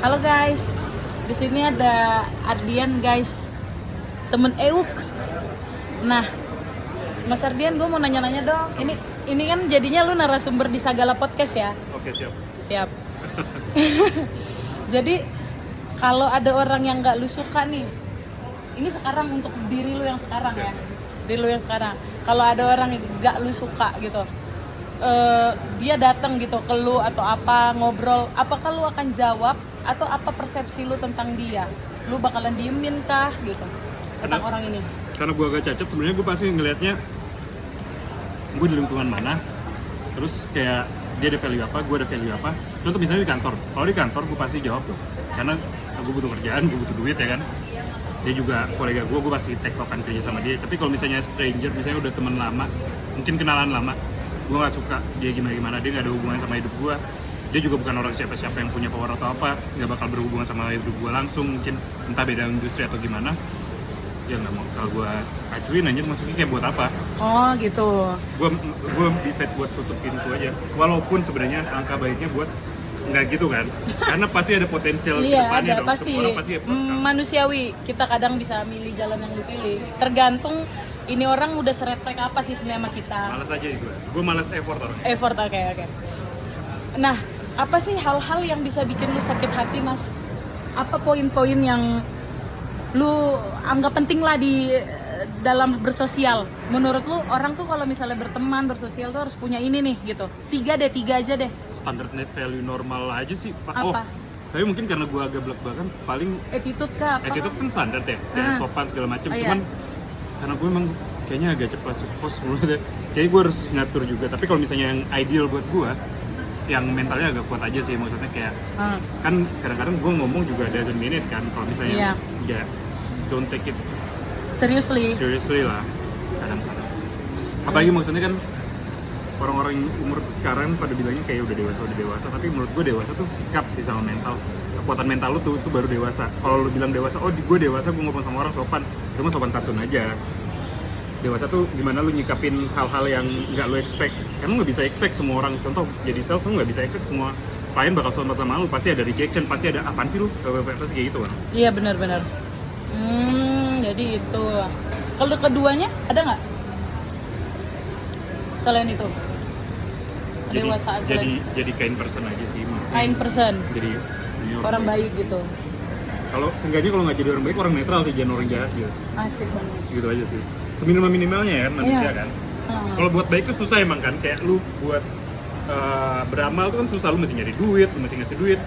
Halo guys, di sini ada Ardian guys, temen Euk. Nah, Mas Ardian, gue mau nanya-nanya dong. Ini kan jadinya lu narasumber di Sagala Podcast ya? Oke, siap. Siap. Jadi kalau ada orang yang nggak lu suka nih, ini sekarang untuk diri lu yang sekarang ya, diri lu yang sekarang. Kalau ada orang yang nggak lu suka gitu, dia datang gitu ke lu atau apa ngobrol, apakah lu akan jawab atau apa persepsi lu tentang dia? Lu bakalan diemin kah gitu tentang orang ini? Karena gue agak cacat, sebenarnya gue pasti ngelihatnya gue di lingkungan mana, terus kayak dia ada value apa, gue ada value apa. Contoh misalnya di kantor, kalau di kantor gue pasti jawab tuh, karena gue butuh kerjaan, gue butuh duit ya kan. Dia juga kolega gue pasti tektokan kerja sama dia. Tapi kalau misalnya stranger, misalnya udah teman lama, mungkin kenalan lama, gue nggak suka dia gimana-gimana, dia nggak ada hubungan sama hidup gue. Dia juga bukan orang siapa-siapa yang punya power atau apa, nggak bakal berhubungan sama hidup gue langsung, mungkin entah beda industri atau gimana. Ya nggak mau, kalau gue acuin aja, maksudnya kayak buat apa? Oh gitu. Gue decide buat tutup pintu aja. Walaupun sebenarnya angka baiknya buat nggak gitu kan, karena pasti ada potensial Iya, kedepannya ada dong. pasti. Semua orang pasti Manusiawi, kita kadang bisa milih jalan yang lu pilih. Tergantung ini orang udah seretek apa sih sebenarnya sama kita. malas aja itu. Gue malas effort orangnya. Effort, oke. Nah, apa sih hal-hal yang bisa bikin lu sakit hati, Mas? Apa poin-poin yang lu anggap penting lah di dalam bersosial? Menurut lu orang tuh kalau misalnya berteman, bersosial tuh harus punya ini nih gitu. Tiga aja deh. Standar net value normal aja sih, Pak. Apa? Oh, tapi mungkin karena gue agak belak-belakan, paling Attitude kah? Apa? attitude kan standar ya, kayak sopan segala macem. Oh, iya. Cuman karena gue emang kayaknya agak ceplos menurut. Kayaknya gue harus ngatur juga. Tapi kalau misalnya yang ideal buat gue, yang mentalnya agak kuat aja sih, maksudnya kayak kan kadang-kadang gue ngomong juga doesn't mean it kan, kalau misalnya ya don't take it Seriously lah kadang-kadang. Apalagi maksudnya kan orang-orang umur sekarang pada bilangnya kayak udah dewasa, tapi menurut gue dewasa tuh sikap sih sama mental. Kekuatan mental lu tuh itu baru dewasa. Kalau lu bilang dewasa, oh gue dewasa, gue ngomong sama orang sopan, cuma sopan santun aja. Dewasa tuh gimana lu nyikapin hal-hal yang nggak lu expect. Kan lu nggak bisa expect semua orang, contoh jadi sales lu nggak bisa expect semua klien bakal sopan sama lu, pasti ada rejection, pasti ada apaan sih lu, pasti kayak gitu kan. Iya benar. Jadi itu. Kalau keduanya ada nggak selain itu? Dewasaan jadi kind person aja sih. Kind person. Jadi orang baik gitu. Kalau seenggaknya kalau nggak jadi orang baik, orang netral sih, jangan orang jahat gitu. Asik banget. Gitu aja sih. Seminimal-minimalnya ya manusia kan. Kalau buat baik tuh susah emang kan, kayak lu buat beramal tuh kan susah, lu mesti nyari duit, lu mesti ngasih duit.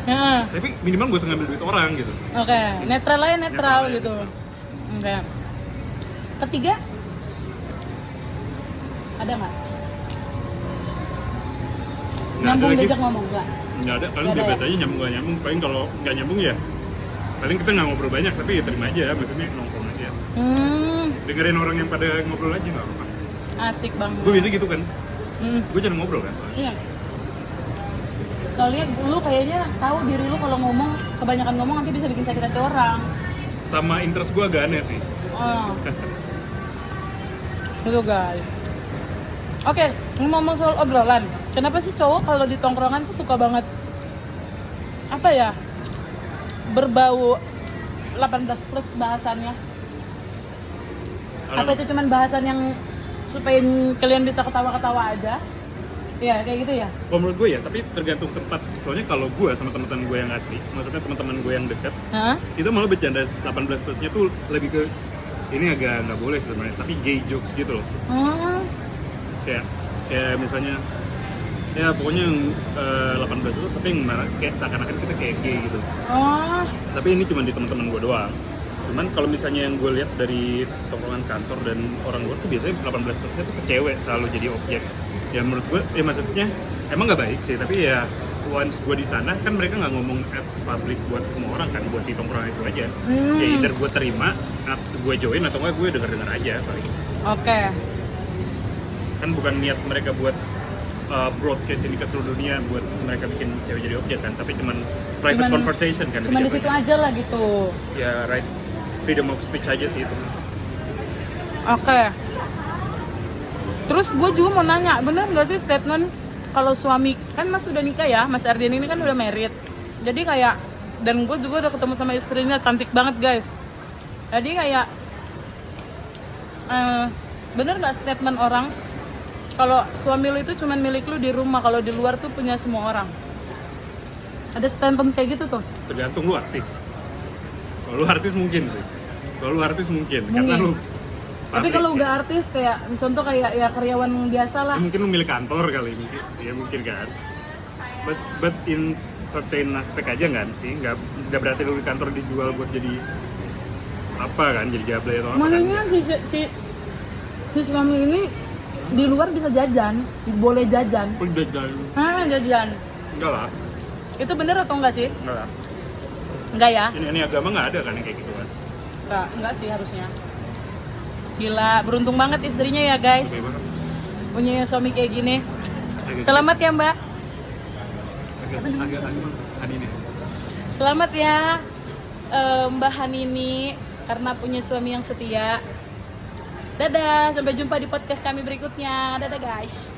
Tapi minimal gue usah ngambil duit orang gitu. Oke, netral aja netral gitu. Oke. Ketiga? Ada nggak? Nyambung diajak ngomong nggak? Nggak ada, paling bebas aja nyambung nggak nyambung. Paling kalau nggak nyambung ya paling kita nggak ngobrol banyak, tapi ya terima aja, maksudnya nongkrong aja. Dengerin orang yang pada ngobrol aja nggak apa-apa. Asik banget. Gue biasa gitu kan. Gue jarang ngobrol kan. Iya. Soalnya lu kayaknya tahu diri lu kalau ngomong, kebanyakan ngomong nanti bisa bikin sakit hati orang. Sama interest gue agak aneh sih. Itu guys. Oke, ngomong soal obrolan. Kenapa sih cowok kalau di tongkrongan tuh suka banget apa ya? Berbau 18 plus bahasannya. Apa itu cuman bahasan yang supaya kalian bisa ketawa-ketawa aja? Ya, kayak gitu ya? Kalau menurut gue ya, tapi tergantung tempat. Soalnya kalau gue sama teman-teman gue yang asli, maksudnya teman-teman gue yang dekat, kita malah bercanda 18 plusnya tuh lebih ke ini agak nggak boleh sebenarnya, tapi gay jokes gitu loh. Kayak misalnya ya pokoknya yang 18 plus tapi yang mana kayak seakan-akan kita kayak gay gitu. Tapi ini cuma di teman-teman gue doang. Cuman kalau misalnya yang gue lihat dari tongkrongan kantor dan orang luar tuh biasanya 18 plusnya tuh ke cewek selalu jadi objek. Ya menurut gue, ya maksudnya emang nggak baik sih, tapi ya once gue di sana kan mereka nggak ngomong as public buat semua orang kan, buat di tongkrongan itu aja. Ya either gue terima, gue join atau nggak gue denger aja paling. Oke. Kan bukan niat mereka buat broadcast ini ke seluruh dunia buat mereka bikin cewek jadi objek kan, tapi cuman private conversation kan. Cuman di situ aja lah gitu. Ya right, freedom of speech aja sih itu. Oke. Terus gue juga mau nanya, bener nggak sih statement kalau suami, kan Mas udah nikah ya, Mas Ardian ini kan udah married. Jadi kayak Dan gue juga udah ketemu sama istrinya, cantik banget guys. Jadi kayak bener nggak statement orang kalau suami lu itu cuman milik lu di rumah, kalau di luar tuh punya semua orang. Ada statement kayak gitu tuh. Tergantung lu artis. Kalau lu artis mungkin sih. Kalau lu artis mungkin. Karena lu tapi pabrik, kalau ya. nggak artis kayak contoh kayak ya karyawan biasa lah. Ya, mungkin lu milik kantor kali ini. Ya mungkin kan. But in certain aspek aja nggak sih? Nggak berarti lu di kantor dijual buat jadi apa kan? Jadi gablay atau apa kan? Makanya si suami ini di luar bisa jajan, boleh jajan. Udah jalan. Jajan. Enggak lah. Itu bener atau enggak sih? Enggak lah. Enggak ya? Ini agama nggak ada kan yang kayak gitu kan? Enggak sih harusnya. Gila, beruntung banget istrinya ya guys. Oke banget. Punya suami kayak gini. Selamat ya Mbak. Agak Hanini. Selamat ya Mbak Hanini karena punya suami yang setia. Dadah, sampai jumpa di podcast kami berikutnya. Dadah guys.